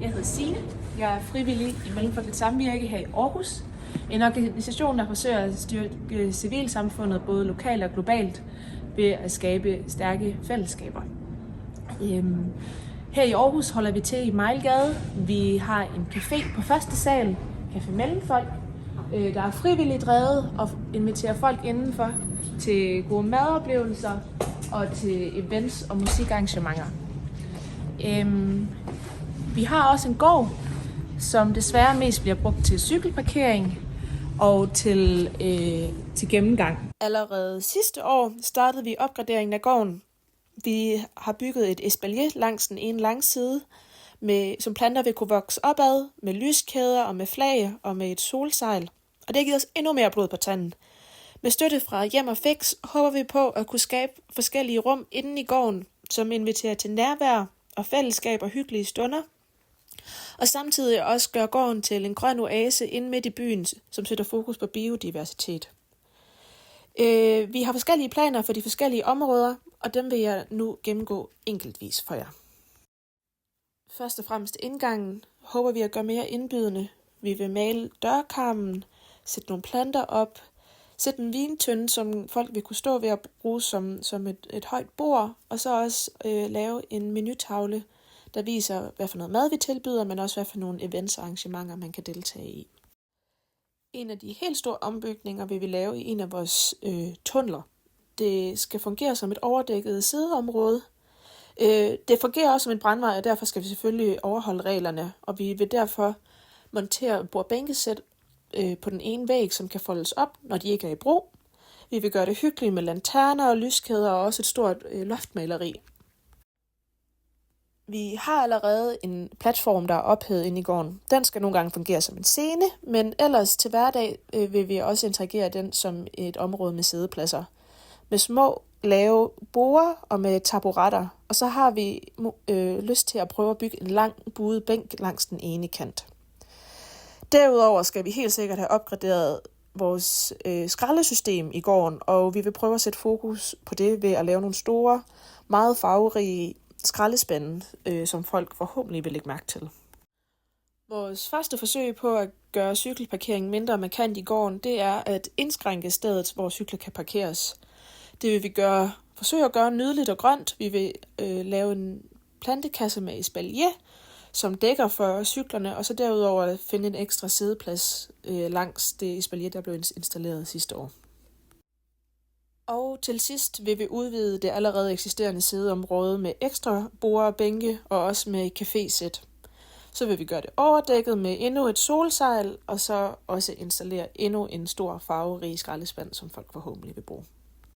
Jeg hedder Signe. Jeg er frivillig i Mellemfolkeligt Samvirke her i Aarhus. En organisation, der forsøger at styrke civilsamfundet både lokalt og globalt ved at skabe stærke fællesskaber. Her i Aarhus holder vi til i Mejlgade. Vi har en café på første sal, Café Mellemfolk, der er frivilligt drevet og inviterer folk indenfor til gode madoplevelser og til events og musikarrangementer. Vi har også en gård, som desværre mest bliver brugt til cykelparkering og til gennemgang. Allerede sidste år startede vi opgraderingen af gården. Vi har bygget et espalier langs den ene langside, som planter vil kunne vokse opad, med lyskæder og med flag og med et solsejl. Og det har givet os endnu mere blod på tanden. Med støtte fra Hjem og Fix håber vi på at kunne skabe forskellige rum inden i gården, som inviterer til nærvær og fællesskab og hyggelige stunder. Og samtidig også gøre gården til en grøn oase inde midt i byen, som sætter fokus på biodiversitet. Vi har forskellige planer for de forskellige områder, og dem vil jeg nu gennemgå enkeltvis for jer. Først og fremmest indgangen håber vi at gøre mere indbydende. Vi vil male dørkarmen, sætte nogle planter op, sætte en vintønde, som folk vil kunne stå ved at bruge som et højt bord, og så også lave en menutavle, der viser, hvad for noget mad vi tilbyder, men også hvad for nogle events og arrangementer, man kan deltage i. En af de helt store ombygninger vil vi lave i en af vores tunneler. Det skal fungere som et overdækket sideområde. Det fungerer også som en brandvej, og derfor skal vi selvfølgelig overholde reglerne, og vi vil derfor montere bordbænkesæt på den ene væg, som kan foldes op, når de ikke er i brug. Vi vil gøre det hyggeligt med lanterner og lyskæder og også et stort loftmaleri. Vi har allerede en platform, der er ophævet inde i gården. Den skal nogle gange fungere som en scene, men ellers til hverdag vil vi også interagere den som et område med siddepladser. Med små, lave borde og med taburetter. Og så har vi lyst til at prøve at bygge en lang buet bænk langs den ene kant. Derudover skal vi helt sikkert have opgraderet vores skraldesystem i gården, og vi vil prøve at sætte fokus på det ved at lave nogle store, meget farverige skraldespande, som folk forhåbentlig vil lægge mærke til. Vores første forsøg på at gøre cykelparkeringen mindre markant i gården, det er at indskrænke stedet, hvor cykler kan parkeres. Det vil vi forsøge at gøre nydeligt og grønt. Vi vil lave en plantekasse med espalier, som dækker for cyklerne, og så derudover finde en ekstra siddeplads langs det espalier, der blev installeret sidste år. Og til sidst vil vi udvide det allerede eksisterende sideområde med ekstra borde og bænke, og også med cafésæt. Så vil vi gøre det overdækket med endnu et solsejl, og så også installere endnu en stor farverig skraldespand, som folk forhåbentlig vil bruge.